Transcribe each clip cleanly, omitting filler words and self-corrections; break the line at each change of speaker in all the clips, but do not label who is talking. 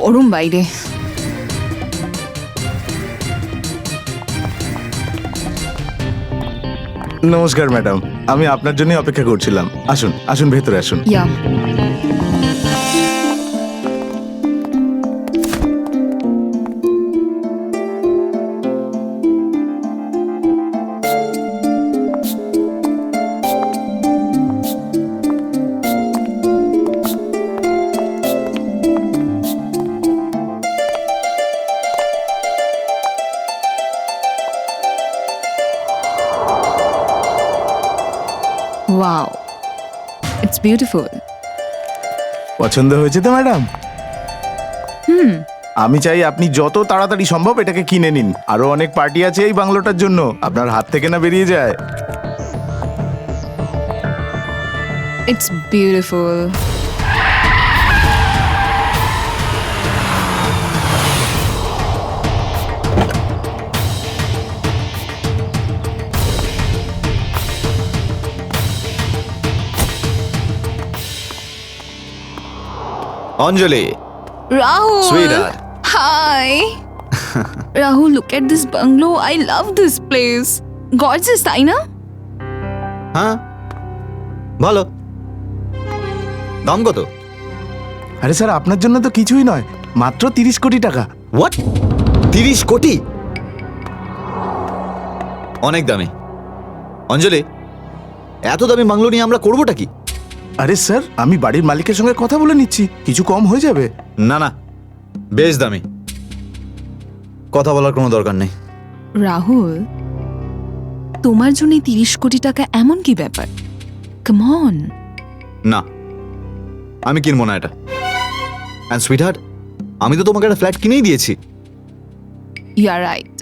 গরম বাইরে।
নমস্কার ম্যাডাম, আমি আপনার জন্যই অপেক্ষা করছিলাম। আসুন আসুন, ভেতরে আসুন।
ইয়া, ওয়াও, ইটস বিউটিফুল।
পছন্দ হয়েছে তো ম্যাডাম? আমি চাই আপনি যত তাড়াতাড়ি সম্ভব এটাকে কিনে নিন। আরো অনেক পার্টি আছে এই বাংলোটার জন্য, আপনার হাত থেকে না বেরিয়ে যায়।
It's beautiful.
Anjali,
Rahul!
Sweetheart.
Hi! Rahul, look at this bungalow. I love this place. Gorgeous, তাই না?
হ্যাঁ ভালো। দাম কত?
আরে স্যার, আপনার জন্য তো কিছুই নয়, মাত্র 30 কোটি টাকা।
হোয়াট? 30 কোটি? অনেক দামি। অঞ্জলি, এত দামি বাংলো নিয়ে আমরা করবোটা কি?
আরে স্যার, আমি বাড়ির মালিকের সঙ্গে কথা বলে নিচ্ছি, কিছু কম হয়ে যাবে।
না না, বেশ দামি, কথা বলার কোনো দরকার নেই।
রাহুল, তোমার জন্য 30 কোটি টাকা এমন কি ব্যাপার? Come on.
না, আমি কিনবো না এটা। অ্যান্ড সুইটহার্ট, আমি তো তোমাকে একটা ফ্ল্যাট কিনেই দিয়েছি।
You are right.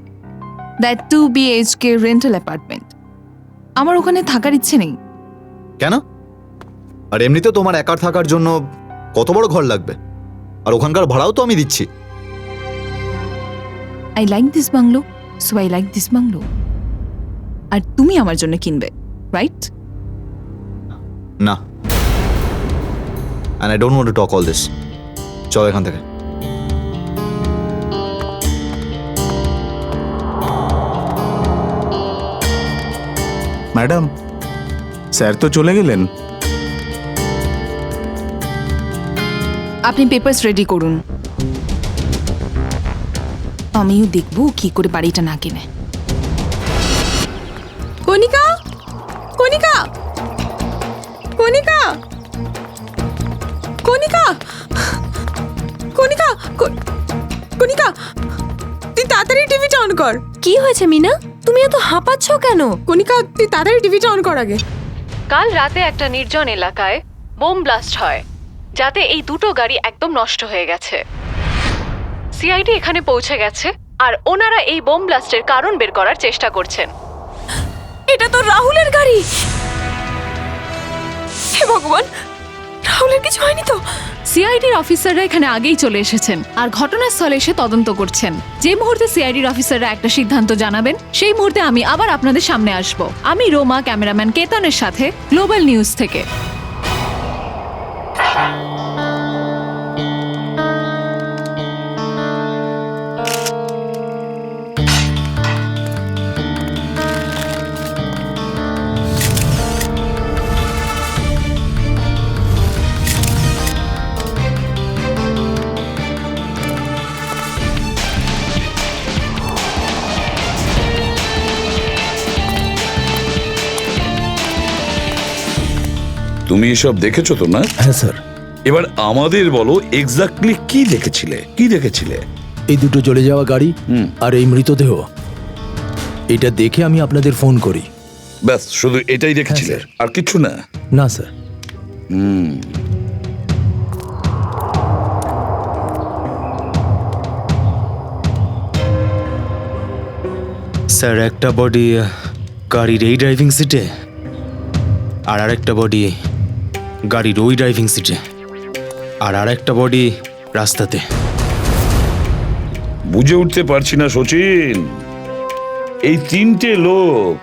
That 2 BHK rental apartment. আমার ওখানে থাকার ইচ্ছে নেই।
কেন? আর এমনিতেও তোমার একার থাকার জন্য কত বড় ঘর লাগবে, আর ওখানকার ভাড়াও তো আমি দিচ্ছি।
I like this bungalow, so I like this bungalow. আর তুমি আমার জন্য কিনবে, রাইট?
না, and I don't want to talk all this. চল এখান থেকে।
ম্যাডাম, স্যার তো চলে গেলেন।
আপনি পেপারস রেডি করুন, আমিও দেখবো কি করে বাড়িটা না কিনে।
কণিকা, কণিকা, কণিকা, কণিকা, কণিকা, কণিকা, তুই তাড়াতাড়ি টিভিটা অন কর।
কি হয়েছে মিনা? তুমি এত হাঁপাচ্ছ কেন?
কণিকা, তুই তাড়াতাড়ি টিভিটা অন কর আগে।
কাল রাতে একটা নির্জন এলাকায় বোম ব্লাস্ট হয়, যাতে এই দুটো গাড়ি একদম নষ্ট হয়ে গেছে। সিআইডি এখানে পৌঁছে গেছে আর ওনারা এই বোম ব্লাস্টের কারণ বের করার চেষ্টা করছেন।
এটা তো রাহুলের গাড়ি। হে ভগবান, রাহুলের কিছু হয়নি তো?
সিআইডির অফিসাররা এখানে আগেই চলে এসেছেন আর ঘটনাস্থলে এসে তদন্ত করছেন। যে মুহূর্তে সিআইডির অফিসাররা একটা সিদ্ধান্ত জানাবেন, সেই মুহূর্তে আমি আবার আপনাদের সামনে আসব। আমি রোমা, ক্যামেরাম্যান কেতনের সাথে, গ্লোবাল নিউজ থেকে।
তুমি এসব দেখেছো তো না?
হ্যাঁ স্যার।
এবার আমাদের বলো, এক্স্যাক্টলি কি দেখেছিলে?
এই দুটো জ্বলে যাওয়া গাড়ি আর এই মৃতদেহ, এটা দেখে আমি আপনাদের ফোন করি।
ব্যাস, শুধু এটাই দেখেছিলে,
হ্যাঁ,
আর কিছু না?
না স্যার। স্যার, একটা বডি গাড়ির এই ড্রাইভিং সিটে, আর আরেকটা বডি গাড়ির ওই ড্রাইভিং সিটে, আর আরেকটা বডি রাস্তাতে।
বুঝে উঠতে পারছি না সচিন, এই তিনটে লোক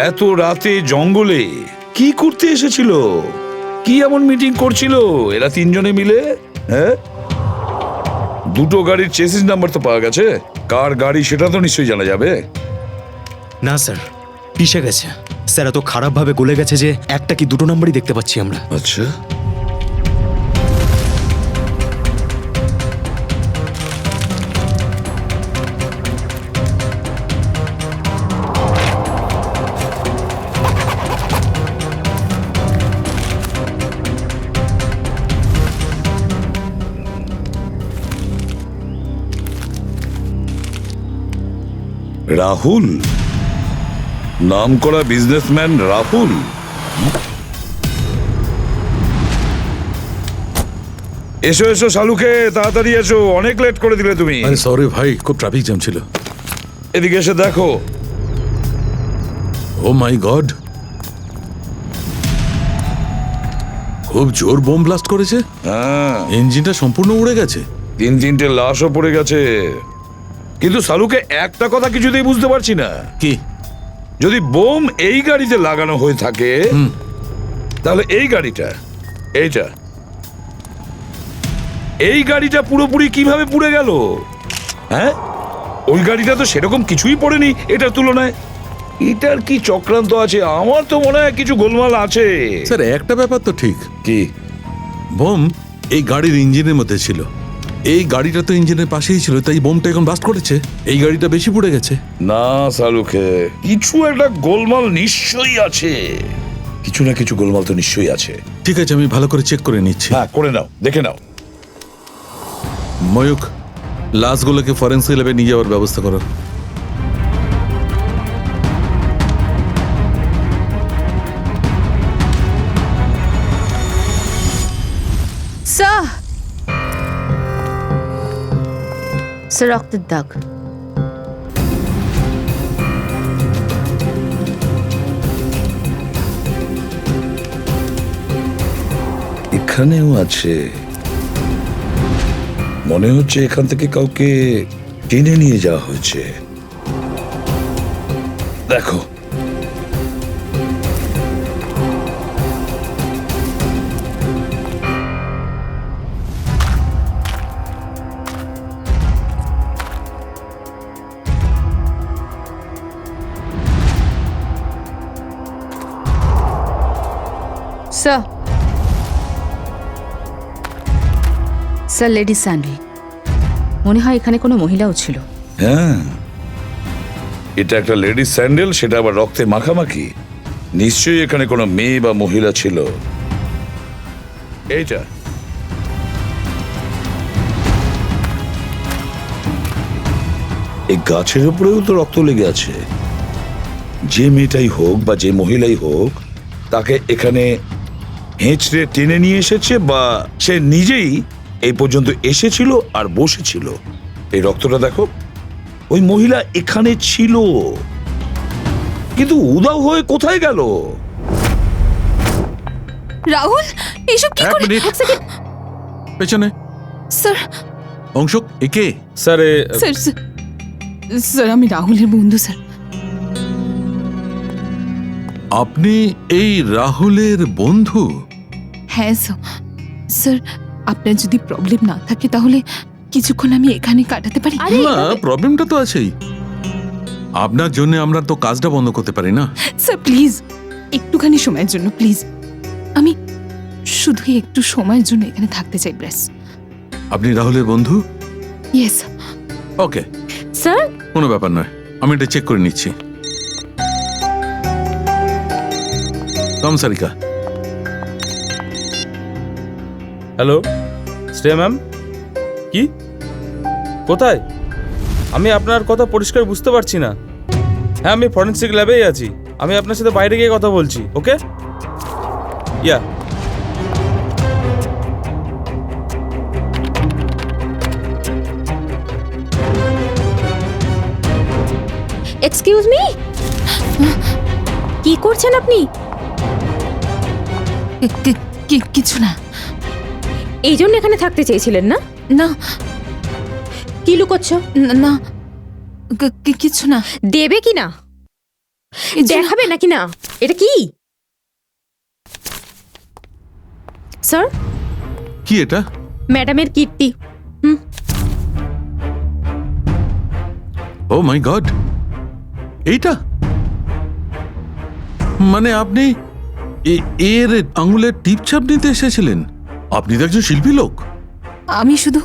এত রাতে জঙ্গলে কি করতে এসেছিল? কি এমন মিটিং করছিল এরা তিনজনে মিলে? হ্যাঁ, দুটো গাড়ির চেসিস নাম্বার তো পাওয়া গেছে, কার গাড়ি সেটা তো নিশ্চয়ই জানা যাবে।
না স্যার, পিষে গেছে স্যার, এত খারাপভাবে গলে গেছে যে একটা কি দুটো নাম্বারই দেখতে পাচ্ছি আমরা।
আচ্ছা, রাহুল, নাম করা বিজনেসম্যান রাহুল। এসো এসো শালুকে, তাড়াতাড়ি এসো, অনেক লেট করে দিলে তুমি।
আরে সরি ভাই, খুব ট্রাফিক জ্যাম ছিল।
এদিকে এসে দেখো।
ও মাই গড, খুব জোর বোম ব্লাস্ট করেছে,
হ্যাঁ,
ইঞ্জিনটা সম্পূর্ণ উড়ে গেছে।
তিনটে লাশও পড়ে গেছে। কিন্তু শালুকে একটা কথা কিছুতেই বুঝতে পারছি না,
কি?
যদি বোম এই গাড়িতে লাগানো হয়ে থাকে তাহলে এই গাড়িটা, এই গাড়িটা পুরোপুরি কিভাবে পুড়ে গেল? হ্যাঁ, ওই গাড়িটা তো সেরকম কিছুই পড়েনি এটার তুলনায়। এটার কি চক্রান্ত আছে? আমার তো মনে হয় কিছু গোলমাল আছে।
স্যার একটা ব্যাপার তো ঠিক,
কি?
বোম এই গাড়ির ইঞ্জিনের মধ্যে ছিল, এই গাড়িটা তো ইঞ্জিনের পাশেই ছিল, তাই বোমটা এখন ব্লাস্ট করেছে, এই গাড়িটা বেশি পুড়ে গেছে।
না শালুকে, কিছু একটা গোলমাল নিশ্চয়ই আছে, কিছু না কিছু গোলমাল তো নিশ্চয়ই আছে।
ঠিক আছে, আমি ভালো করে চেক করে নিচ্ছি।
হ্যাঁ, করে নাও, দেখে নাও।
ময়ূক, লাশগুলোকে ফরেন্সিক ল্যাবে নিয়ে যাওয়ার ব্যবস্থা করো।
স্যার, স্যার রক্তের দাগ।
এখানেও আছে, মনে হচ্ছে এখান থেকে কাউকে টেনে নিয়ে যাওয়া হয়েছে। দেখো,
স্যার, স্যার লেডিস স্যান্ডেল, মনে হয় এখানে কোনো মহিলাও ছিল।
হ্যাঁ, এটা একটা লেডিস স্যান্ডেল, সেটা আবার রক্তে মাখামাখি। নিশ্চয়ই এখানে কোনো মেয়ে বা মহিলা ছিল। এইটা এই গাছের উপরেও তো রক্ত লেগে আছে। যে মেয়েটাই হোক বা যে মহিলাই হোক, তাকে এখানে হেঁচড়ে টেনে নিয়ে এসেছে, বা সে নিজেই এই পর্যন্ত এসেছিল আর বসেছিল। এই রক্তটা দেখো, ওই মহিলা এখানে ছিল, কিন্তু উধাও হয়ে কোথায় গেল?
রাহুল, এইসব কি
এক
করে?
মিনিট,
এক সেকেন্ড।
পেছনে
স্যার,
অংশুক, একে
স্যার
স্যার, স্যার আমি রাহুলের বন্ধু স্যার।
আপনি এই রাহুলের বন্ধু?
হ্যাঁ স্যার। স্যার, আপনার যদি প্রবলেম না থাকে তাহলে কিছুক্ষণ আমি এখানে কাটাতে পারি?
না, প্রবলেমটা তো আছেই, আপনার জন্য আমরা তো কাজটা বন্ধ করতে পারি না।
স্যার প্লিজ, একটুখানি সময়ের জন্য প্লিজ, আমি শুধু একটু সময়ের জন্য এখানে থাকতে চাই ব্যাস।
আপনি রাহুলের বন্ধু?
ইয়েস।
ওকে,
স্যার,
কোনো ব্যাপার নয়, আমি এটা চেক করে নিচ্ছি। Come Sarika.
Hello, Shreya ma'am. কি? কোথায়? আমি আপনার কথা পরিষ্কার বুঝতে পারছি না। হ্যাঁ, আমি ফরেন্সিক ল্যাবেই আছি, আমি আপনার সাথে বাইরে গিয়ে কথা বলছি। ওকে, ইয়া।
এক্সকিউজ মি, কি করছেন আপনি?
কিছু না।
এই জন্য এখানে থাকতে চেয়েছিলেন না?
না
কি লুকোচ্ছ?
না, কিছু না।
দেবে কি না? দেখাবে নাকি না? এটা কি স্যার?
কি এটা?
ম্যাডামের কীর্তি।
ও মাই গড, এইটা মানে আপনি এর আঙুলের টিপছাপ নিতে এসেছিলেন? আপনি তো একজন শিল্পী লোক।
আমি শুধু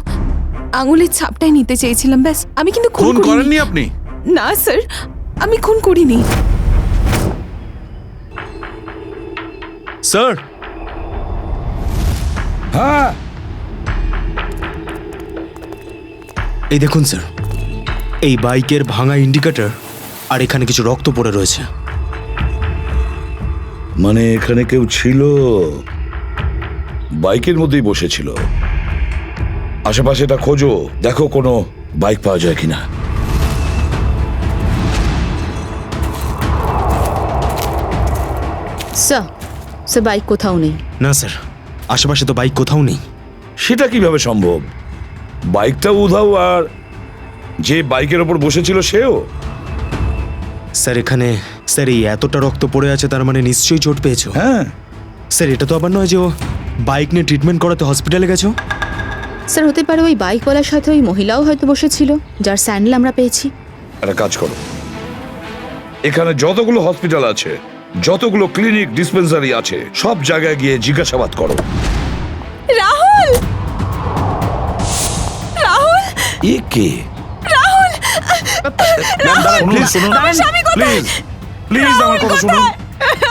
আঙুলের ছাপটাই নিতে চেয়েছিলাম, ব্যাস। আমি কিন্তু
খুন
খুন
করেননি
করিনি।
আপনি?
না স্যার, আমি খুন করিনি।
স্যার,
হ্যাঁ,
এই দেখুন স্যার, এই বাইকের ভাঙা ইন্ডিকেটর আর এখানে কিছু রক্ত পড়ে রয়েছে।
মানে এখানে কেউ ছিল, বাইকের মধ্যেই বসেছিল। আশেপাশে এটা খোঁজো, দেখো কোনো বাইক পাওয়া যায় কিনা।
স্যার বাইক কোথাও নেই।
না স্যার, আশেপাশে তো বাইক কোথাও নেই।
সেটা কিভাবে সম্ভব? বাইকটাও উধাও, আর যে বাইকের ওপর বসেছিল সেও।
স্যার এখানে, স্যার এই এতটা রক্ত পড়ে আছে, তার মানে নিশ্চয়ই চোট পেয়েছো।
হ্যাঁ,
স্যার এটা তো আবার নয় যে ও বাইক নিয়ে ট্রিটমেন্ট করাতে হসপিটালে গেছো।
স্যার হতে পারে ওই বাইকওয়ালার সাথে ওই মহিলাও হয়তো বসেছিল, যার স্যান্ডেল আমরা পেয়েছি।
একটা কাজ করো, এখানে যতগুলো হসপিটাল আছে, যতগুলো ক্লিনিক ডিসপেন্সারি আছে, সব জায়গায় গিয়ে জিজ্ঞাসাবাদ করো।
রাহুল! রাহুল!
এ কে?
শুনুন শুনুন, প্লিজ প্লিজ আমার কথা শুনুন।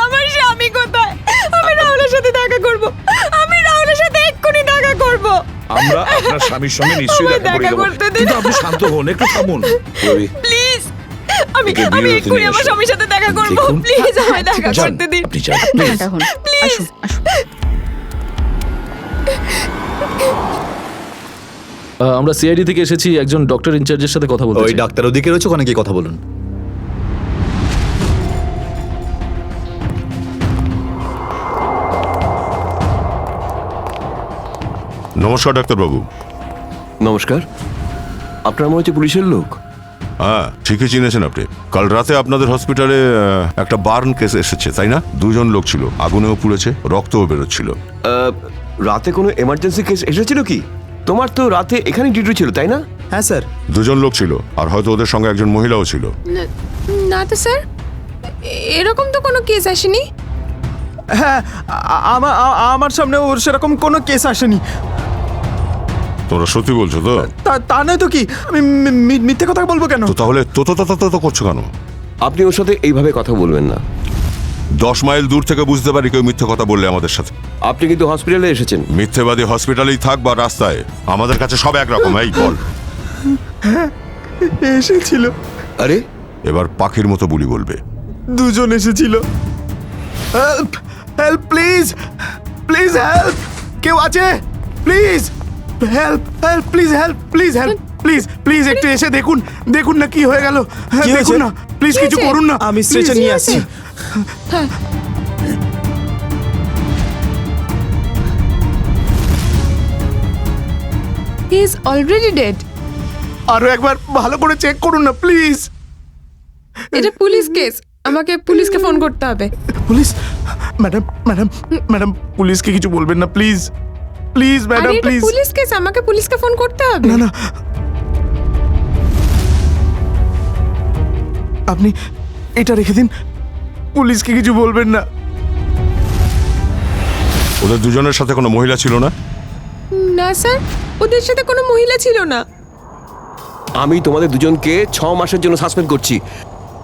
আমার স্বামী কোথায়? আমি রাহুলের সাথে দেখা করব। আমি রাহুলের সাথে এক্ষুনি দেখা করব।
আমরা আপনার স্বামীর সঙ্গে নিশ্চয়ই
আমায়
দেখা করে
দেখা
দেবো,
করতে দিন।
কিন্তু আপনি শান্ত হন, একটু থামুন। রবি,
প্লিজ, আমি
একে বিরতি
এক্ষুনি
নিয়ে
আমার
এসো।
স্বামীর সাথে দেখা করব।
দেখুন।
প্লিজ আমায় দেখা
যান,
করতে দিন।
আপনি যান,
আপনি
please।
ঠান্ডা হন, আসুন আসুন।
আমরা সিআইডি থেকে এসেছি, একজন ডক্টর ইনচার্জের সাথে কথা বলতে
ওই
চাই।
ডাক্তার ওদিকে রয়েছে, ওখানে গিয়ে কথা বলুন।
নমস্কার ডাক্তারবাবু।
নমস্কার, আপনার মনে হচ্ছে পুলিশের লোক।
হ্যাঁ, ঠিকই চিনেছেন আপনি। কাল রাতে আপনাদের হসপিটালে একটা বার্ন কেস এসেছে, তাই না? 2 জন লোক ছিল, আগুনেও পুড়েছে, রক্তও বেরোচ্ছিল।
রাতে কোনো এমার্জেন্সি কেস এসেছিল কি? তোমার তো রাতে এখানে ডিউটি ছিল, তাই না?
হ্যাঁ স্যার।
2 জন লোক ছিল, আর হয়তো ওদের সঙ্গে একজন মহিলাও ছিল।
না তো স্যার, এরকম তো কোনো কেস আসেনি।
হ্যাঁ, আমার সামনে ওর সেরকম কোনো কেস আসেনি।
তোমরা সত্যি বলছো তো?
তা নয় তো কি, আমি মিথ্যে কথা বলবো কেন?
তো তাহলে তো করছো কেন?
আপনি ওর সাথে এইভাবে কথা বলবেন না।
10 মাইল দূর থেকে বুঝতে পারি কেউ মিথ্যে কথা বললে আমাদের সাথে।
আপনি কিন্তু হসপিটালে এসেছেন।
মিথ্যেবাদী হসপিটালেই থাক বা রাস্তায়, আমাদের কাছে সব একরকম। এই বল।
এসেছিল।
আরে
এবার পাখির মতো বুলি বলবে।
2 জন এসেছিল। Help help please, please help, কেউ আছে? Please help help, please help, please help, please please একটু এসে দেখুন, দেখুন না কি হয়ে গেল। দেখুন না প্লিজ, কিছু করুন না। আমি স্ট্রেচার নিয়ে আসছি।
He is already dead.
আরো একবার ভালো করে চেক করুন না প্লিজ।
এটা পুলিশ কেস, আমাকে পুলিশকে ফোন করতে হবে।
পুলিশ? ম্যাডাম ম্যাডাম ম্যাডাম, পুলিশকে কিছু বলবেন না প্লিজ, প্লিজ
আরে
ম্যাডাম
এটা
প্লিজ।
পুলিশ কেস, আমাকে পুলিশকে ফোন করতে হবে।
না না, আপনি এটা রেখে দিন, পুলিশকে কিছু বলবেন না।
ওদের 2 জনের সাথে কোনো মহিলা ছিল না?
না স্যার, ওদের সাথে কোনো মহিলা ছিল না।
আমি তোমাদের দুজনকে 6 মাসের জন্য সাসপেন্ড করছি।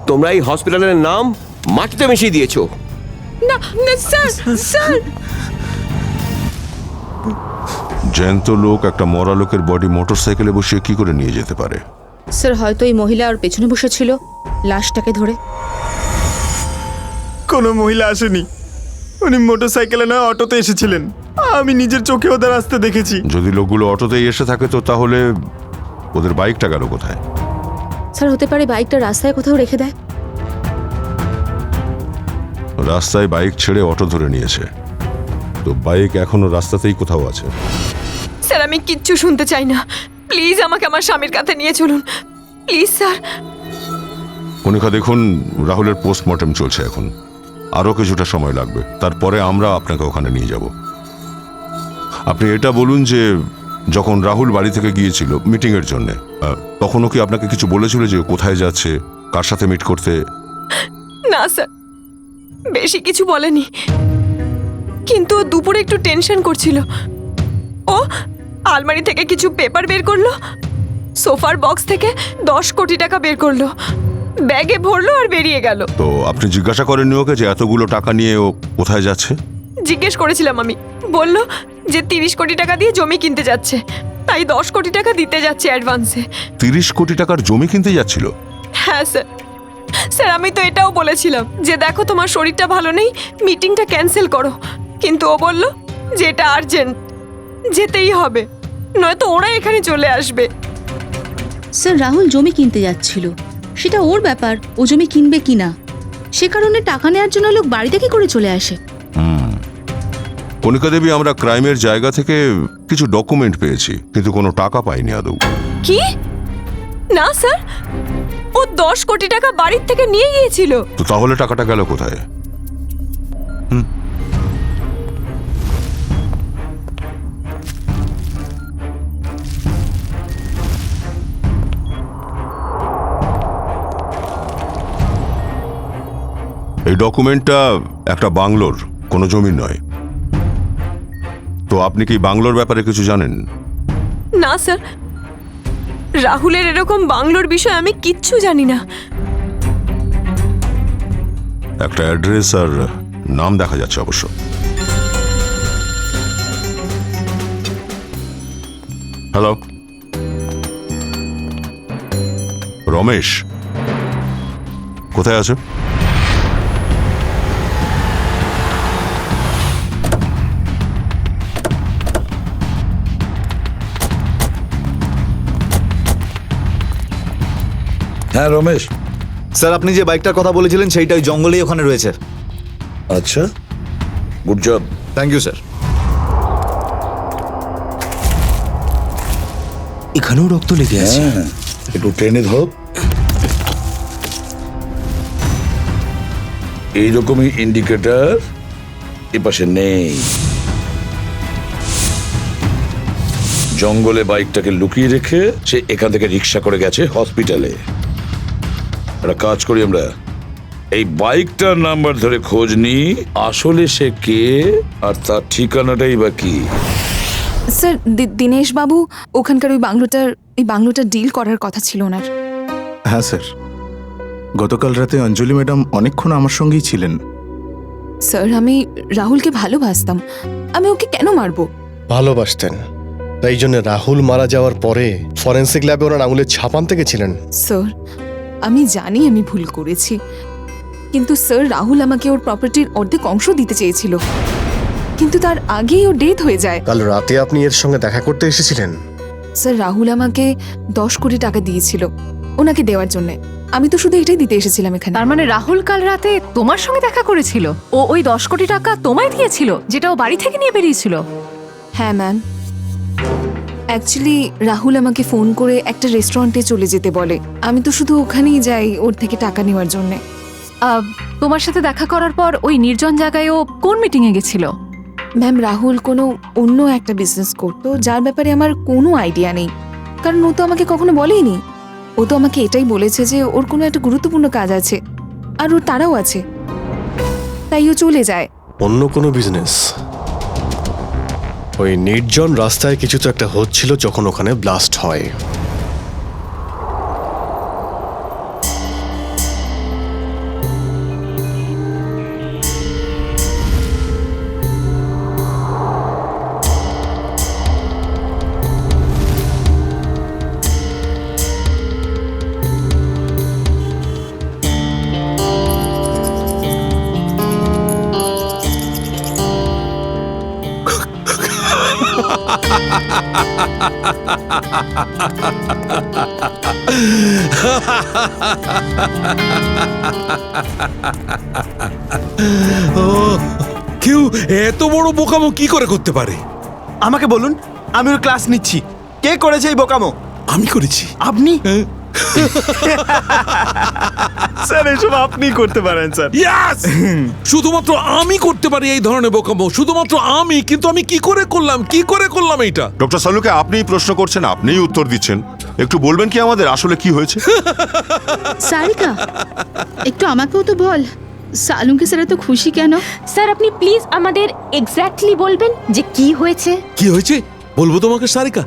তোমরা এই হসপিটালের নাম মাটিতে মিশিয়ে দিয়েছো।
না না স্যার, স্যার
জ্যান্ত লোক একটা মরা লোকের বডি মোটরসাইকেলে বসিয়ে কি করে নিয়ে যেতে পারে?
স্যার হয়তো এই মহিলা ওর পেছনে বসেছিল লাশটাকে ধরে।
কোনো মহিলা আসেনি, উনি মোটরসাইকেলে নয় অটোতে এসেছিলেন। আমি নিজের চোখে ওদের আসতে দেখেছি।
যদি লোকগুলো অটোতেই এসে থাকে তো তাহলে ওদের বাইকটা গেল কোথায়?
স্যার হতে পারে বাইকটা রাস্তায় কোথাও রেখে দেয়।
রাস্তায় বাইক ছেড়ে অটো ধরে নিয়েছে, তো বাইক এখনো রাস্তাতেই কোথাও আছে।
স্যার আমি কিচ্ছু শুনতে চাই না, প্লিজ আমাকে আমার স্বামীর কাছে নিয়ে চলুন, প্লিজ স্যার।
কণিকা দেখুন, রাহুলের পোস্টমর্টেম চলছে এখন, আরো কিছুটা সময় লাগবে, তারপরে আমরা আপনাকে ওখানে নিয়ে যাব। আপনি এটা বলুন যে যখন রাহুল বাড়ি থেকে গিয়েছিল মিটিং এর জন্য, তখনও কি আপনাকে কিছু বলেছিল যে কোথায় যাচ্ছে, কার সাথে মিট করতে?
না স্যার, বেশি কিছু বলেনি, কিন্তু ও দুপুরে একটু টেনশন করছিল। ও আলমারি থেকে কিছু পেপার বের করলো, সোফার বক্স থেকে 10 কোটি টাকা বের করলো, ব্যাগে ভরলো আর বেরিয়ে গেল।
তো আপনি জিজ্ঞাসা করেননি ওকে যে এতগুলো টাকা নিয়ে ও কোথায় যাচ্ছে?
জিজ্ঞেস করেছিলাম আমি, বলল যে 30 কোটি টাকা দিয়ে জমি কিনতে যাচ্ছে, তাই 10 কোটি টাকা দিতে যাচ্ছে অ্যাডভান্সে।
30 কোটি টাকার জমি কিনতে যাচ্ছিল?
হ্যাঁ স্যার। স্যার আমি তো এটাও বলেছিলাম যে দেখো তোমার শরীরটা ভালো নেই, মিটিংটা ক্যান্সেল করো, কিন্তু ও বলল যে এটা আর্জেন্ট, যেতেই হবে, নয়তো ওরা এখানে চলে আসবে।
স্যার রাহুল জমি কিনতে যাচ্ছিল, সেটা ওর ব্যাপার, ও জমি কিনবে কিনা। সে কারণে টাকা নেওয়ার জন্য লোক বাড়িতে কি করে চলে আসে?
কণিকা দেবী, আমরা ক্রাইমের জায়গা থেকে কিছু ডকুমেন্ট পেয়েছি, কিন্তু কোনো টাকা পাইনি আদৌ।
কি? না স্যার, ও 10 কোটি টাকা বাড়ির থেকে নিয়ে গিয়েছিল।
তো তাহলে টাকাটা গেল কোথায়? এই ডকুমেন্টটা একটা বাংলোর, কোনো জমি নয়। তো আপনি কি বাংলোর ব্যাপারে কিছু জানেন?
না স্যার, রাহুলের এরকম বাংলোর বিষয়ে আমি কিচ্ছু জানি না।
একটা অ্যাড্রেস আর নাম দেখা যাচ্ছে অবশ্য। হ্যালো, রমেশ, কোথায় আছো?
হ্যাঁ রমেশ।
স্যার আপনি যে বাইকটার কথা বলেছিলেন সেইটাই জঙ্গলেই ওখানে রয়েছে।
আচ্ছা, good job.
Thank you sir.
এখানেও রক্ত লেগে আছে।
হ্যাঁ, একটু টেনে ধর। এইরকমই ইন্ডিকেটর এপাশে নেই। জঙ্গলে বাইকটাকে লুকিয়ে রেখে সে এখান থেকে রিক্সা করে গেছে হসপিটালে। একটা কাজ করি আমরা, এই বাইকটার নাম্বার ধরে খোঁজ নিই, আসলে সে কে আর তার ঠিকানাটাই বা কি।
স্যার, দীনেশ বাবু ওখানকার ওই বাংলোটার ডিল করার কথা ছিল ওনার।
হ্যাঁ স্যার, গতকাল রাতে অঞ্জলি ম্যাডাম অনেকক্ষণ আমার সঙ্গেই ছিলেন।
স্যার, আমি রাহুলকে ভালোবাসতাম, আমি ওকে কেন মারবো?
ভালোবাসতেন, তাই জন্য রাহুল মারা যাওয়ার পরে ফরেন্সিক ল্যাবে ওনার আঙুলের ছাপ আনতে গেছিলেন।
স্যার, আমি জানি আমি ভুল করেছি, কিন্তু স্যার রাহুল আমাকে ওর প্রপার্টির অর্ধেক অংশ দিতে চেয়েছিল, কিন্তু তার আগেই ওর ডেথ হয়ে যায়।
কাল রাতে আপনি এর সঙ্গে দেখা করতে এসেছিলেন?
স্যার, রাহুল আমাকে 10 কোটি টাকা দিয়েছিল ওনাকে দেওয়ার জন্য, আমি তো শুধু এটাই দিতে এসেছিলাম এখানে।
তার মানে রাহুল কাল রাতে তোমার সঙ্গে দেখা করেছিল, ও ওই 10 কোটি টাকা তোমায় দিয়েছিল যেটা ও বাড়ি থেকে নিয়ে বেরিয়েছিল?
হ্যাঁ ম্যাম, অ্যাকচুয়ালি রাহুল আমাকে ফোন করে একটা রেস্টুরেন্টে চলে যেতে বলে, আমি তো শুধু ওখানেই যাই ওর থেকে টাকা নেওয়ার জন্য।
তোমার সাথে দেখা করার পর ওই নির্জন জায়গায় ও কোন মিটিংয়ে গেছিল?
ম্যাম, রাহুল কোনো অন্য একটা বিজনেস করতো যার ব্যাপারে আমার কোনো আইডিয়া নেই, কারণ ও তো আমাকে কখনো বলেইনি। ও তো আমাকে এটাই বলেছে যে ওর কোনো একটা গুরুত্বপূর্ণ কাজ আছে আর ওর তারাও আছে, তাই ও চলে যায়।
অন্য কোনো বিজনেস? ওই নির্জন রাস্তায় কিছু তো একটা হচ্ছিল যখন ওখানে ব্লাস্ট হয়।
কেউ এত বড় বোকামো কি করে করতে পারে?
আমাকে বলুন, আমি ওর ক্লাস নিচ্ছি। কে করেছে এই বোকামো?
আমি করেছি।
আপনি?
স্যার এসব আপনি করতে পারেন স্যার।
Yes! শুধুমাত্র আমি করতে পারি এই ধরনের বোকামো, শুধুমাত্র আমি। কিন্তু আমি কি করে করলাম এইটা?
ডক্টর সালুকে আপনিই প্রশ্ন করছেন, আপনিই উত্তর দিচ্ছেন। একটু বলবেন কি আমাদের আসলে কি হয়েছে?
সারিকা, একটু আমাকেও তো বল, সালুকে স্যার এত খুশি কেন?
স্যার আপনি প্লিজ আমাদের এক্স্যাক্টলি বলবেন যে কি হয়েছে।
কি হয়েছে বলবো তোমাকে সারিকা।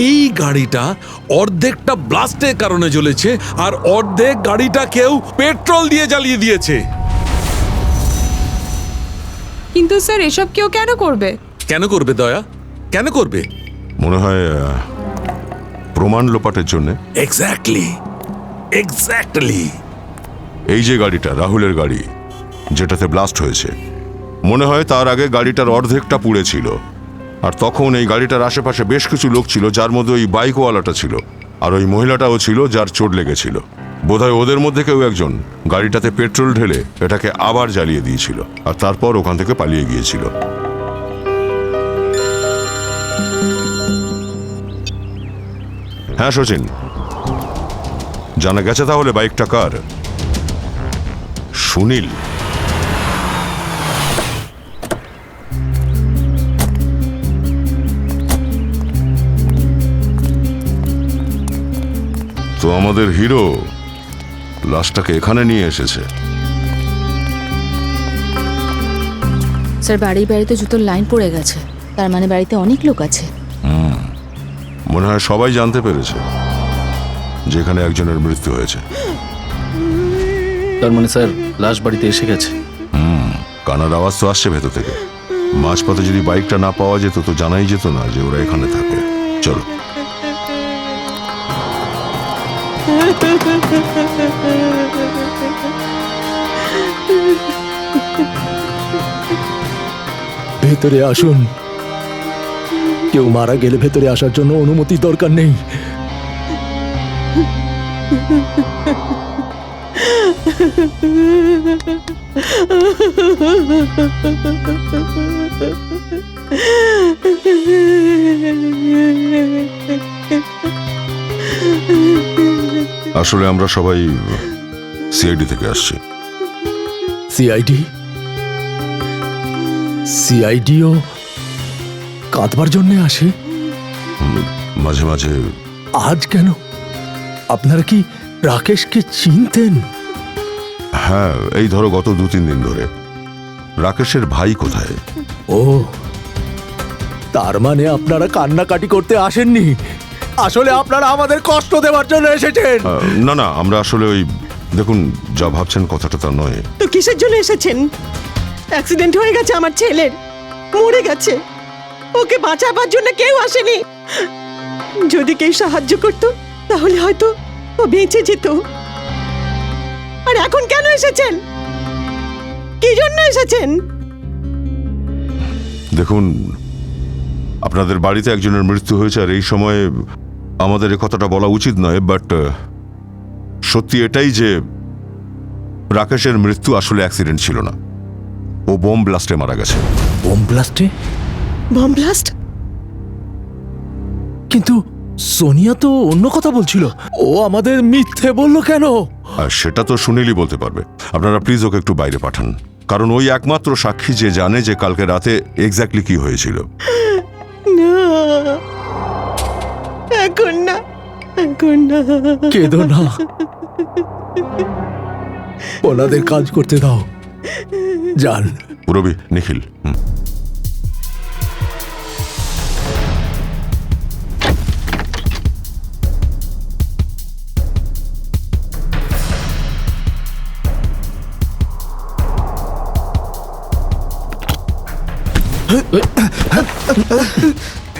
এই গাড়িটা অর্ধেকটা ব্লাস্টের কারণে জ্বলেছে, আর অর্ধেক গাড়িটা কেউ পেট্রোল দিয়ে জ্বালিয়ে দিয়েছে।
কিন্তু স্যার এসব কেউ কেন করবে?
কেন করবে দয়া, কেন করবে?
মনে হয় প্রমাণ লোপাটের জন্য।
এক্স্যাক্টলি।
এই যে গাড়িটা রাহুলের গাড়ি, যেটাতে ব্লাস্ট হয়েছে, মনে হয় তার আগে গাড়িটার অর্ধেকটা পুড়ে ছিল। আর তখন এই গাড়িটার আশেপাশে বেশ কিছু লোক ছিল, যার মধ্যে ওই বাইকওয়ালাটা ছিল, আর ওই মহিলাটাও ছিল যার চোট লেগেছিল। বোধহয় ওদের মধ্যে কেউ একজন গাড়িটাতে পেট্রোল ঢেলে এটাকে আবার জ্বালিয়ে দিয়েছিল, আর তারপর ওখান থেকে পালিয়ে গিয়েছিল। হ্যাঁ সচিন, জানা গেছে তাহলে বাইকটা কার? সুনীল। তো আমাদের হিরো লাশটাকে এখানে নিয়ে এসেছে।
স্যার বাড়িতে জুতোর লাইন পড়ে গেছে, তার মানে বাড়িতে অনেক লোক আছে।
মনে হয় সবাই জানতে পেরেছে যেখানে একজনের মৃত্যু হয়েছে।
তার মানে স্যার লাশ বাড়িতে এসে গেছে।
কানার আওয়াজ তো আসছে ভেতর থেকে। মাঝপথে যদি বাইকটা না পাওয়া যেত তো জানাই যেত না যে ওরা এখানে থাকে। চলো।
ভেতরে আসুন। কেউ মারা গেলে ভেতরে আসার জন্য অনুমতি দরকার নেই।
আসলে আমরা সবাই সিআইডি থেকে আসছি।
সিআইডিও কাঁদবার জন্য আসে?
মাঝে মাঝে।
আজ কেন? আপনারা কি রাকেশকে চিনতেন?
হ্যাঁ, এই ধরো গত 2-3 দিন ধরে। রাকেশের ভাই কোথায়?
ও, তার মানে আপনারা কান্নাকাটি করতে আসেননি, আসলে আপনারা আমাদের কষ্ট দেওয়ার জন্য এসেছেন।
না না, আমরা আসলে ওই দেখুন, যা ভাবছেন কথাটা তা নয়।
তো কিসের জন্য এসেছেন? অ্যাক্সিডেন্ট হয়ে গেছে আমার ছেলের, মরে গেছে। ওকে বাঁচাবার জন্য কেউ আসেনি। যদি কেউ সাহায্য করতো তাহলে হয়তো ও বেঁচে যেত। আর এখন কেন এসেছেন? কি জন্য এসেছেন?
দেখুন, আপনাদের বাড়িতে একজনের মৃত্যু হয়েছে, আর এই সময়ে আমাদের এ কথাটা বলা উচিত নয়, বাট সত্যি এটাই যে রাকেশের মৃত্যু আসলে অ্যাক্সিডেন্ট ছিল না। ও বোম ব্লাস্টে মারা গেছে।
বোম ব্লাস্টে?
Bomb blast?
কিন্তু সোনিয়া তো অন্য কথা বলছিল। ও আমাদের মিথ্যে বললো কেন?
আর সেটা তো সুনীলই বলতে পারবে। আপনারা প্লিজ ওকে একটু বাইরে পাঠান, কারণ ওই একমাত্র সাক্ষী যে জানে যে কালকে রাতে এক্স্যাক্টলি কি হয়েছিল।
না, এখন না, এখন না।
কেঁদো না, ওনাদের কাজ করতে দাও। যান।
রবি, নিখিল।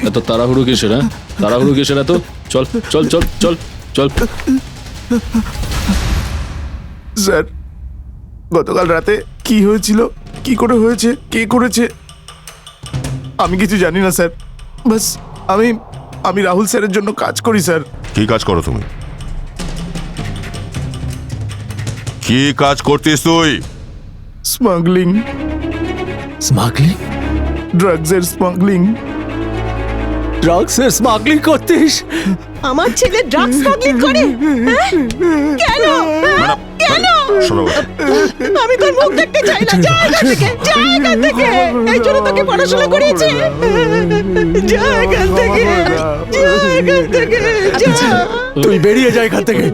এত তাড়াহুড়ো কিসের? তাড়াহুড়ো কিসের এত? চল চল চল চল চল।
স্যার, গতকাল রাতে কি হয়েছিল, কি করে হয়েছে, কে করেছে, আমি কিছু জানি না স্যার। বাস আমি রাহুল স্যারের জন্য কাজ করি স্যার।
কি কাজ করো তুমি? কি কাজ করতিস তুই?
স্মাগলিং।
স্মাগলিং?
ড্রাগসের স্মাগলিং।
ড্রাগসের স্মাগলিং করতিস?
আমার ছেলে ড্রাগস স্মাগলিং করে? হ্যাঁ? কেন? হ্যাঁ? কেন? আমি তোর মুখ দেখতে চাই না। যা এখান থেকে, যা এখান থেকে। এই জন্য তোকে পড়াশোনা করিয়েছে। যা এখান থেকে, যা এখান থেকে, যা।
তুই বেরিয়ে যা এখান থেকে।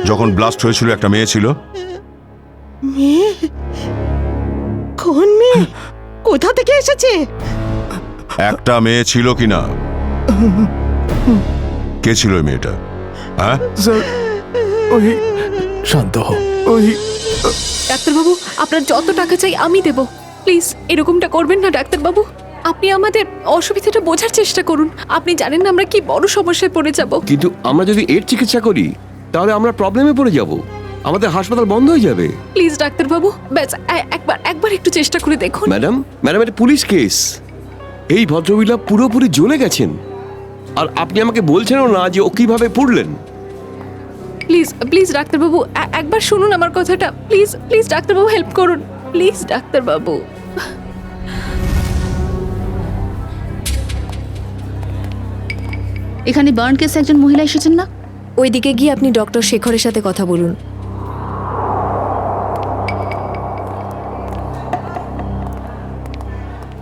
যখন ব্লাস্ট হয়েছিল একটা মেয়ে ছিল।
মেয়ে? কোন মেয়ে? কোথা থেকে এসেছে?
একটা মেয়ে ছিল কিনা? কে ছিল ওই মেয়েটা? হ্যাঁ
স্যার ওই
শান্ত হ।
ওই
ডাক্তারবাবু, আপনার যত টাকা চাই আমি দেব। প্লিজ এরকমটা করবেন না ডাক্তারবাবু। আপনি আমাদের অসুবিধাটা বোঝার চেষ্টা করুন। আপনি জানেন না আমরা কি বড় সমস্যায় পড়ে যাব।
কিন্তু আমরা যদি এর চিকিৎসা করি তাহলে আমরা প্রবলেমে পড়ে যাব, আমাদের হাসপাতাল বন্ধ হয়ে যাবে।
প্লিজ ডাক্তারবাবু, ব্যাস একবার একটু চেষ্টা করে দেখুন।
ম্যাডাম ম্যাডাম এটা পুলিশ কেস। এই ভদ্রমহিলা পুরোপুরি জ্বলে গেছেন, আর আপনি আমাকে বলছেনও না যে ও কিভাবে পড়লেন।
প্লিজ প্লিজ ডাক্তারবাবু, একবার শুনুন আমার কথাটা। প্লিজ প্লিজ ডাক্তারবাবু, হেল্প করুন প্লিজ ডাক্তারবাবু।
এখানে বার্ন কেসে একজন মহিলা এসেছেন না?
ওইদিকে গিয়ে আপনি ডক্টর শেখরের সাথে কথা বলুন।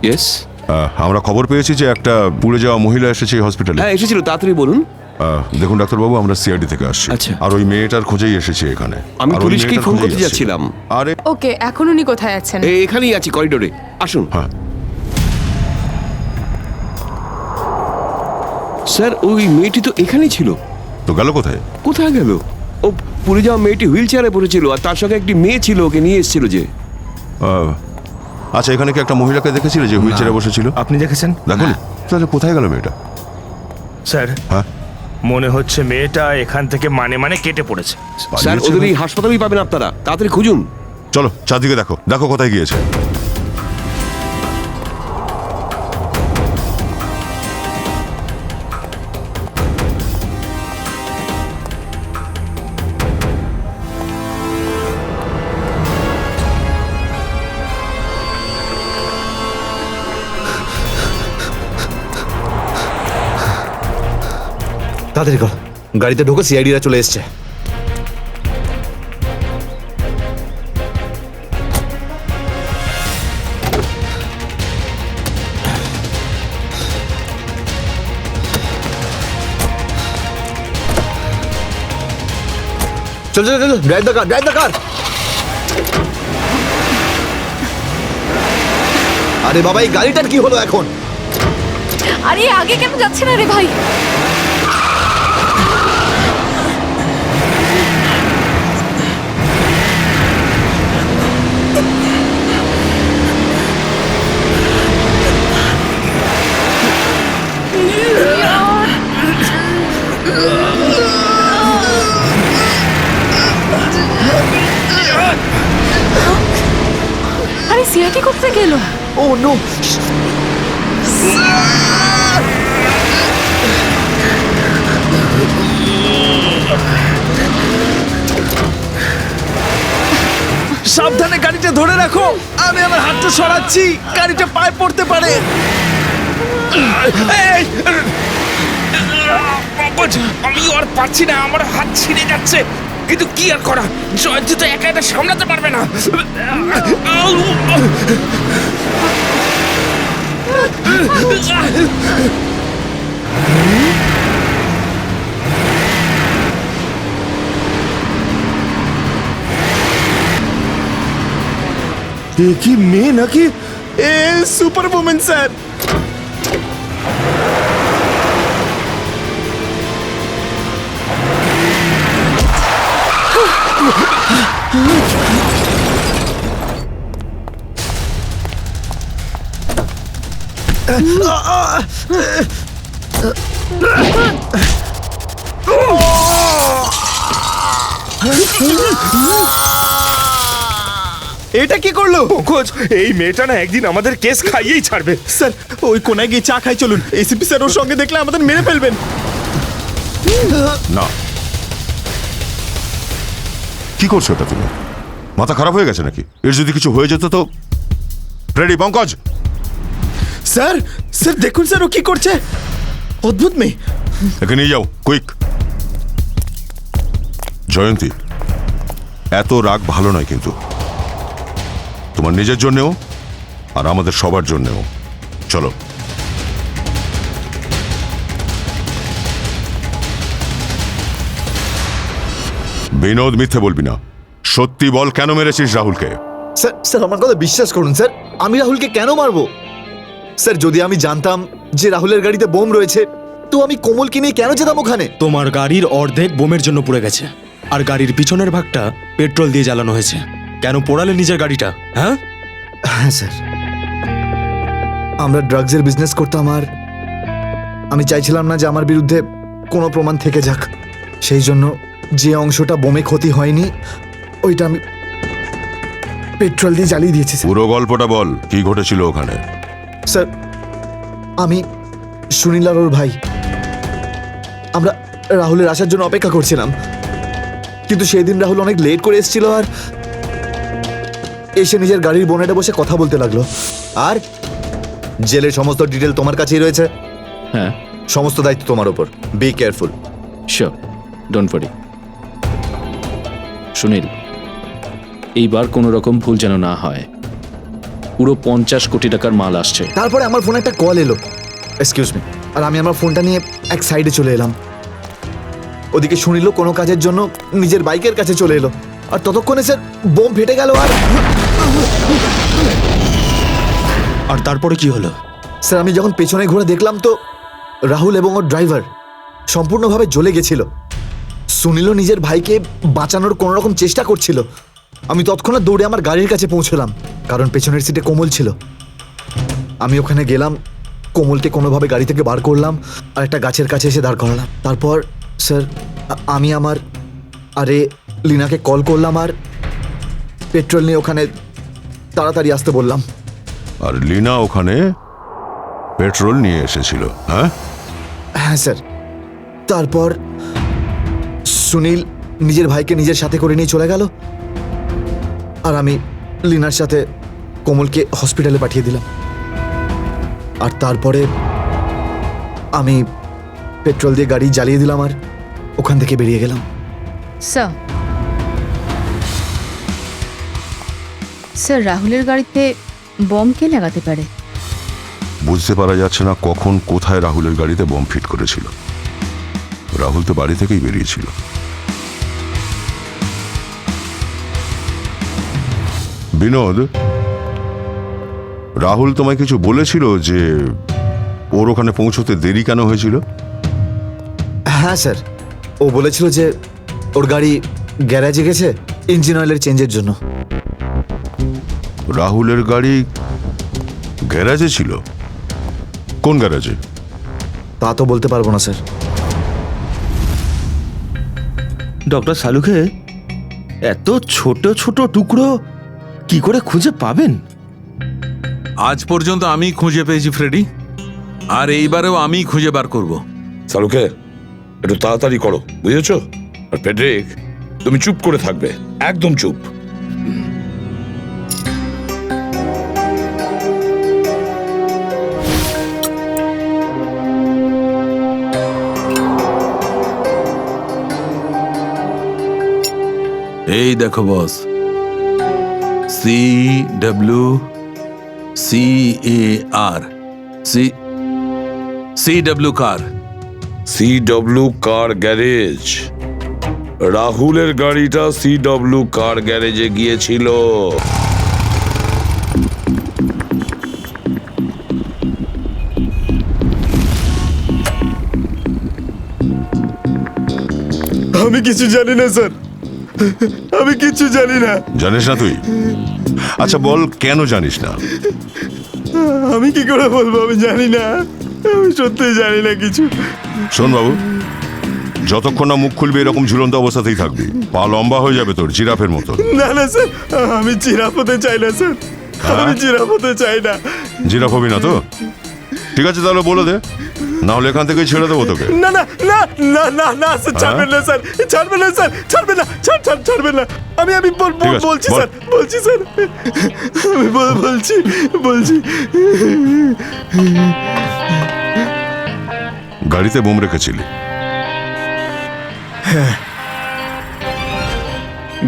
ইয়েস,
আমরা খবর পেয়েছি যে একটা পুড়ে যাওয়া মহিলা এসেছে এই হসপিটালে।
হ্যাঁ এসেছিল, তাড়াতাড়ি বলুন।
দেখুন ডাক্তারবাবু, আমরা সিআইডি থেকে আসছি।
আচ্ছা।
আর ওই মেয়েটার খোঁজেই এসেছি এখানে।
আমি
আর ওই
পুলিশকেই
মেয়েটার
ফোন
খোঁজেই
করতে
আসছি।
যাচ্ছিলাম।
আরে
ওকে, এখন উনি কোথায় আছেন?
এখানেই আছি, করিডোরে। আসুন।
হ্যাঁ
স্যার ওই মেয়েটি তো এখানেই ছিল।
তো গেল কোথায়?
কোথায় গেল? ও পুড়ে যাওয়া মেয়েটি হুইল চেয়ারে পড়েছিল, আর তার সঙ্গে একটি মেয়ে ছিল, ওকে নিয়ে এসেছিল যে।
আচ্ছা, এখানে কি একটা মহিলাকে দেখেছিলে যে হুইল চেয়ারে বসেছিল?
আপনি দেখেছেন?
দেখুন তাহলে কোথায় গেল মেয়েটা?
স্যার
হ্যাঁ
মনে হচ্ছে মেয়েটা এখান থেকে মানে কেটে পড়েছে।
স্যার ওদের এই হাসপাতালেই পাবেন আপনারা, তাড়াতাড়ি খুঁজুন।
চলো চারদিকে দেখো, দেখো কোথায় গিয়েছে।
তাড়াতাড়ি কর, গাড়িতে ঢোকো, সিআইডিরা চলে এসছে। চল চল চল, drive the car, drive the car. আরে বাবা, এই গাড়িটার কি হলো এখন?
আরে আগে কেন যাচ্ছে না রে ভাই? আরে সিআইডি করতে গেল।
ও নো!
সাবধানে গাড়িটা ধরে রাখো, আমি আমার হাতটা সরাচ্ছি, গাড়িটা পায়ে পড়তে পারে।
আমি আর পারছি না, আমার হাত ছিঁড়ে যাচ্ছে। কিন্তু কি আর করা, জয়ন্ত তো একা এটা সামলাতে পারবে না।
কি মেয়ে নাকি? Super woman sir.
এটা কি করলো কোচ? এই মেয়েটা না একদিন আমাদের কেস খাইয়েই ছাড়বে।
স্যার ওই কোনায় গিয়ে চা খাই চলুন, এসিপি স্যার ওর সঙ্গে দেখলে আমাদের মেরে ফেলবেন।
না, কি করছো এটা তুমি? মাথা খারাপ হয়ে গেছে নাকি? এর যদি কিছু হয়ে যেত তো? রেডি পঙ্কজ?
স্যার স্যার দেখুন স্যার ও কি করছে, অদ্ভুত মেয়ে।
একে নিয়ে যাও কুইক। জয়ন্তী, এত রাগ ভালো নয় কিন্তু, তোমার নিজের জন্যেও আর আমাদের সবার জন্যেও। চলো। বিনোদ, মিথ্যে বলবি না, সত্যি বল, কেন মেরেছিস রাহুলকে?
স্যার স্যার আমার কথা বিশ্বাস করুন স্যার, আমি রাহুলকে কেন মারবো? স্যার যদি আমি জানতাম যে রাহুলের গাড়িতে বোম রয়েছে তো আমি কোমলকে নিয়ে কেন যেতাম ওখানে?
তোমার গাড়ির অর্ধেক বোমের জন্য পুড়ে গেছে, আর গাড়ির পিছনের ভাগটা পেট্রোল দিয়ে জ্বালানো হয়েছে। কেন পোড়ালে নিজের গাড়িটা? হ্যাঁ
হ্যাঁ স্যার, আমরা ড্রাগসের বিজনেস করতাম আর আমি চাইছিলাম না যে আমার বিরুদ্ধে কোনো প্রমাণ থেকে যাক, সেই জন্য যে অংশটা বোমে ক্ষতি হয়নি ওইটা আমি পেট্রোল দিয়ে জ্বালিয়ে দিয়েছি।
পুরো গল্পটা বল, কি ঘটেছিল ওখানে?
স্যার আমি সুনীল আর ওর ভাই আমরা রাহুলের আসার জন্য অপেক্ষা করছিলাম, কিন্তু সেই দিন রাহুল অনেক লেট করে এসেছিল আর এসে নিজের গাড়ির বোনেটে বসে কথা বলতে লাগলো। আর জেলের সমস্ত ডিটেল তোমার কাছেই রয়েছে।
হ্যাঁ,
সমস্ত দায়িত্ব তোমার উপর। Be careful.
Sure, don't worry. Sunil, এইবার কোনো রকম ভুল যেন না হয়। পুরো 50 কোটি টাকার মাল আসছে।
তারপরে আমার ফোনে একটা কল এলো, এক্সকিউজ মি, আর আমি আমার ফোনটা নিয়ে এক সাইডে চলে এলাম। ওদিকে শুনিল কোনো কাজের জন্য নিজের বাইকের কাছে চলে এলো, আর ততক্ষণে স্যার বোম ফেটে গেল।
আর তারপরে কি হলো?
স্যার আমি যখন পেছনে ঘুরে দেখলাম তো রাহুল এবং ওর ড্রাইভার সম্পূর্ণভাবে জ্বলে গেছিল। সুনীলও নিজের ভাইকে বাঁচানোর কোনো রকম চেষ্টা করছিল। আমি তৎক্ষণাৎ দৌড়ে আমার গাড়ির কাছে পৌঁছলাম, কারণ পেছনের সিটে কোমল ছিল। আমি ওখানে গেলাম, কোমলকে কোনোভাবে গাড়ি থেকে বার করলাম আর একটা গাছের কাছে এসে দাঁড় করালাম। তারপর স্যার আমি আমার আরে লিনাকে কল করলাম আর পেট্রোল নিয়ে ওখানে তাড়াতাড়ি আসতে বললাম।
আর লিনা ওখানে পেট্রোল নিয়ে এসেছিল? হ্যাঁ
হ্যাঁ স্যার। তারপর সুনীল নিজের ভাইকে নিজের সাথে করে নিয়ে চলে গেল, আর আমি লিনার সাথে কোমলকে হসপিটালে পাঠিয়ে দিলাম। আর তারপরে আমি পেট্রোল দিয়ে গাড়ি জ্বালিয়ে দিলাম আর ওখান থেকে বেরিয়ে গেলাম।
স্যার, স্যার রাহুলের গাড়িতে বম কে লাগাতে পারে?
বুঝতে পারা যাচ্ছে না কখন কোথায় রাহুলের গাড়িতে বোম ফিট করেছিল। রাহুল তো বাড়ি থেকেই বেরিয়েছিল। বিনোদ, রাহুল তোমায় কিছু বলেছিল যে ওর ওখানে পৌঁছতে দেরি কেন হয়েছিল?
হ্যাঁ স্যার, ও বলেছিল যে ওর গাড়ি গ্যারেজে গেছে ইঞ্জিন অয়েলের চেঞ্জের জন্য।
রাহুলের গাড়ি গ্যারেজে ছিল? কোন গ্যারেজে?
তা তো বলতে পারবো না স্যার।
ডক্টর সালুখে, এত ছোট ছোট টুকরো কি করে খুঁজে পাবেন?
আজ পর্যন্ত আমি খুঁজে পেয়েছি ফ্রেডি, আর এইবারেও আমি খুঁজে বার করব।
সালুকে একটু তাড়াতাড়ি করো, বুঝেছো? আর পেড্রিক, তুমি চুপ করে থাকবে, একদম চুপ।
এই দেখো বস, CWCAR, CW কার।
CW কার গ্যারেজ। রাহুলের গাড়িটা CW কার গ্যারেজে গিয়েছিল।
আমি কিছু জানি না স্যার, আমি কিছু জানি না।
জানিস না তুই? আচ্ছা বল, কেন জানিস না?
আমি কি করে বলবো, আমি জানি না, আমি সত্যি জানি না কিছু।
শোন বাবু, যতক্ষণ না মুখ খুলবি এরকম ঝুলন্ত অবস্থাতেই থাকবি। পা লম্বা হয়ে যাবে তোর, জিরাফের মতো।
না না স্যার, আমি জিরাফ হতে চাই না স্যার, আমি জিরাফ হতে চাই না।
জিরাফ হবি না তো? ঠিক আছে তাহলে বলে দে, না হলে এখান থেকে ছেড়ে দেবো তোকে।
না না না না না না স্যার, ছাড়বেন না স্যার, ছাড়বেন না স্যার, ছাড়বেন না, ছাড়বেন না। আমি
ঠিক আছে,
বলছি
বল।
স্যার, বলছি স্যার, আমি বলছি।
গাড়িতে বোম রেখেছিলি?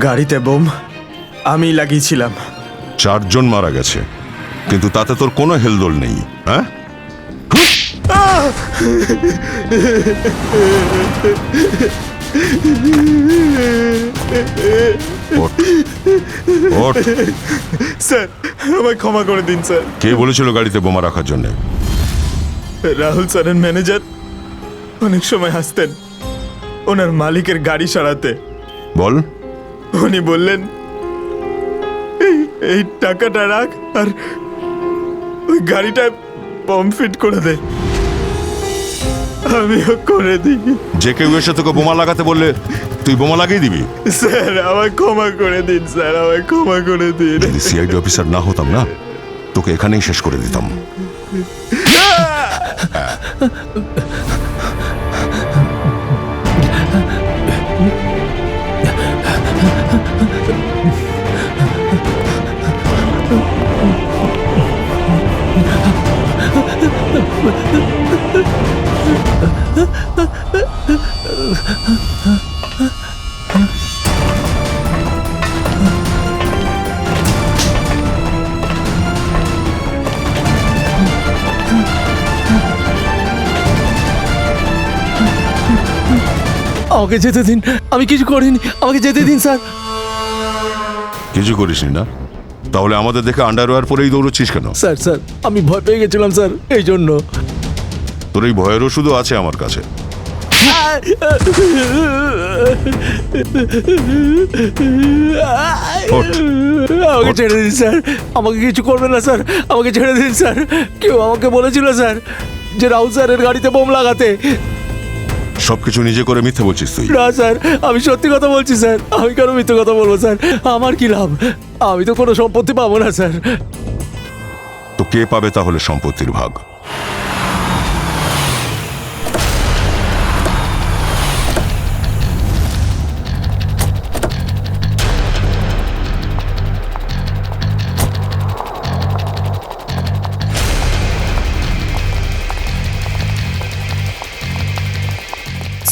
গাড়িতে বোম আমি লাগিয়েছিলাম।
4 জন মারা গেছে, কিন্তু তাতে তোর কোনো হেলদোল নেই। হ্যাঁ, ওঠ, ওঠ।
স্যার আমায় ক্ষমা করে দিন স্যার।
কে বলেছিল গাড়িতে বোমা রাখার জন্য?
রাহুল স্যারের ম্যানেজার অনেক সময় আসতেন ওনার মালিকের গাড়ি সারাতে।
বল।
উনি বললেন এই টাকাটা রাখ আর ওই গাড়িটায় বম ফিট করে দে। আমিও করে দিই।
যে কেউ এসে তোকে বোমা লাগাতে বললে তুই বোমা লাগিয়ে দিবি?
স্যার আমায় ক্ষমা করে দিন স্যার, আমায় ক্ষমা করে দিন।
যদি সিআইডি অফিসার না হতাম না, তোকে এখানেই শেষ করে দিতাম।
আমাকে যেতে দিন, আমি কিছু করিনি, আমাকে যেতে দিন স্যার।
কিছু করিসনি না? তাহলে আমাদের দেখে আন্ডারওয়্যার পরেই দৌড়চ্ছিস কেন?
স্যার স্যার আমি ভয় পেয়ে গেছিলাম স্যার, এই জন্য।
তোর এই ভয়ের ওষুধও আছে আমার কাছে। ওঠ।
আমাকে ছেড়ে দিন স্যার, আমাকে কিছু করবেন না স্যার, আমাকে ছেড়ে দিন স্যার। কেউ আমাকে বলেছিল স্যার যে রাহুল স্যারের গাড়িতে বোম লাগাতে।
সবকিছু নিজে করে মিথ্যে বলছিস তুই?
না স্যার, আমি সত্যি কথা বলছি স্যার, আমি কেন মিথ্যে কথা বলবো স্যার? আমার কি লাভ? আমি তো কোনো সম্পত্তি পাবো না স্যার।
তো কে পাবে তাহলে সম্পত্তির ভাগ?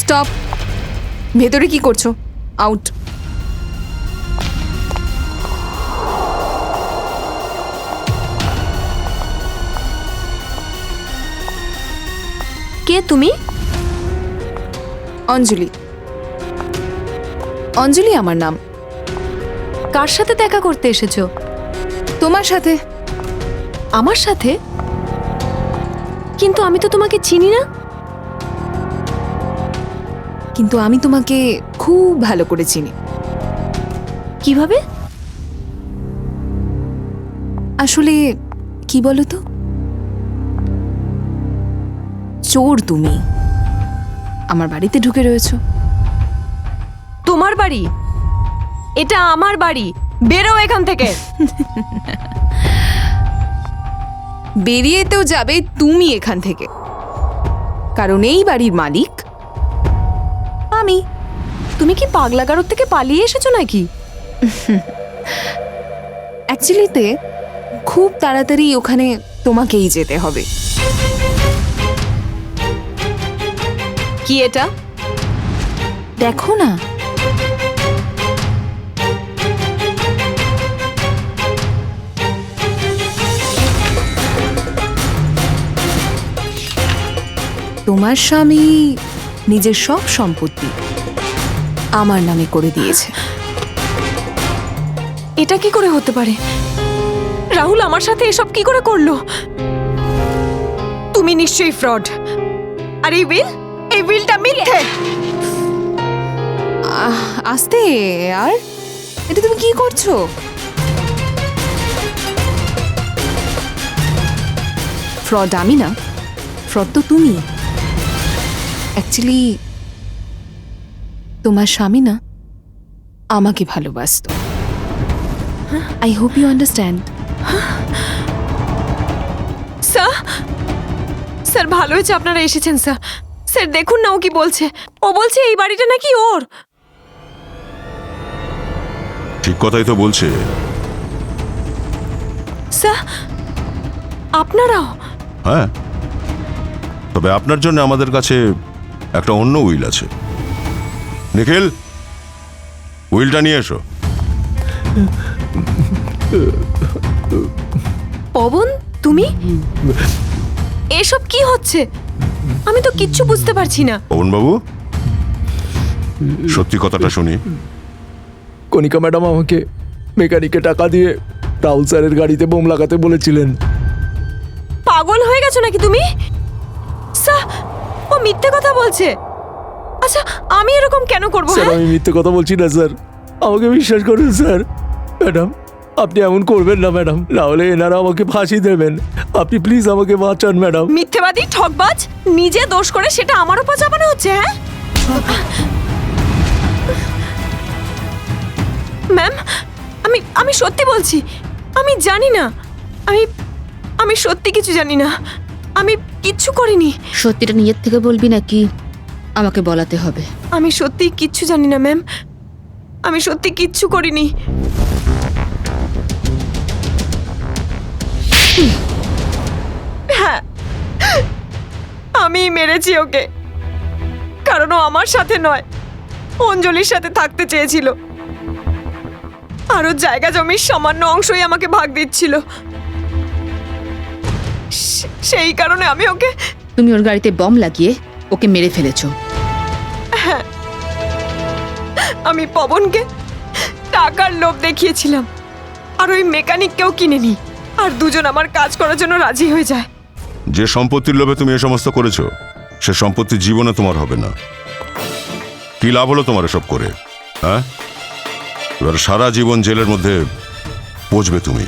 স্টপ। ভেতরে কি করছো? আউট।
কে তুমি?
অঞ্জলি। অঞ্জলি আমার নাম।
কার সাথে দেখা করতে এসেছো?
তোমার সাথে।
আমার সাথে? কিন্তু আমি তো তোমাকে চিনি না।
কিন্তু আমি তোমাকে খুব ভালো করে চিনি।
কিভাবে?
আসলে কি বলো তো, চোর তুমি। আমার বাড়িতে ঢুকে রয়েছো।
তোমার বাড়ি? এটা আমার বাড়ি, বেরো এখান থেকে।
বেরিয়েতেও যাবে তুমি এখান থেকে, কারণ এই বাড়ির মালিক আমি।
তুমি কি পাগলাগারদ থেকে পালিয়ে এসেছো নাকি?
অ্যাকচুয়ালিতে খুব তাড়াতাড়ি ওখানে তোমাকেই যেতে হবে।
কি এটা?
দেখো না। তোমার স্বামী নিজের সব সম্পত্তি আমার নামে করে দিয়েছে।
এটা কি করে হতে পারে? রাহুল আমার সাথে এসব কি করে করলো? তুমি নিশ্চয়ই ফ্রড। আর এই উইলটা মিথ্যে।
আস্তে। আর এটা তুমি কি করছো? ফ্রড আমি না, ফ্রড তো তুমি। অ্যাকচুয়ালি তোমার স্বামী না আমাকে ভালোবাসতো। I hope you understand.
Sir ভালো হয়েছে আপনারা এসেছেন স্যার। স্যার দেখুন না ও কি বলছে। ও বলছে এই বাড়িটা নাকি ওর।
ঠিক কথাই তো বলছে।
স্যার আপনারাও?
হ্যাঁ, তবে আপনার জন্য আমাদের কাছে একটা অন্য উইল আছে। নিখিল, উইলটা নিয়ে এসো।
পবন তুমি? এসব কি হচ্ছে? আমি তো কিচ্ছু বুঝতে পারছি না।
পবন বাবু, সত্যি কথাটা শুনি।
কণিকা ম্যাডাম আমাকে মেকানিকে টাকা দিয়ে রাহুল স্যারের গাড়িতে বোম লাগাতে বলেছিলেন।
পাগল হয়ে গেছো নাকি তুমি? স্যার ও মিথ্যে কথা বলছে। আচ্ছা আমি এরকম কেন করবো?
স্যার আমি মিথ্যে কথা বলছি না স্যার, আমাকে বিশ্বাস করুন স্যার। ম্যাডাম আপনি এমন করবেন না ম্যাডাম, নাহলে এনারা আমাকে ফাঁসি দেবেন। আপনি প্লিজ আমাকে বাঁচান ম্যাডাম।
মিথ্যেবাদী, ঠকবাজ, নিজে দোষ করে সেটা আমার উপর চাপানো হচ্ছে। হ্যাঁ ম্যাম, আমি সত্যি বলছি, আমি জানি না। আমি সত্যি কিছু জানি না। আমি কিচ্ছু করিনি।
সত্যিটা নিজের থেকে বলবি নাকি আমাকে বলাতে হবে?
আমি সত্যি কিচ্ছু জানি না ম্যাম, আমি সত্যি কিচ্ছু করিনি। হ্যাঁ আমি মেরেছি ওকে, কারণ ও আমার সাথে নয়, অঞ্জলির সাথে থাকতে চেয়েছিল। আরো জায়গা জমির সামান্য অংশই আমাকে ভাগ দিচ্ছিল, সেই কারণে আমি ওকে।
তুমি ওর গাড়িতে বম লাগিয়ে ওকে মেরে ফেলেছো?
হ্যাঁ, আমি পবনকে টাকার লোভ দেখিয়েছিলাম, আর ওই মেকানিককেও কিনে নি, আর দুজন আমার কাজ করার জন্য রাজি হয়ে যায়।
যে সম্পত্তির লোভে তুমি এ সমস্ত করেছো, সে সম্পত্তি জীবনে তোমার হবে না। কি লাভ হলো তোমার এসব করে? হ্যাঁ, এবার সারা জীবন জেলের মধ্যে পচবে তুমি।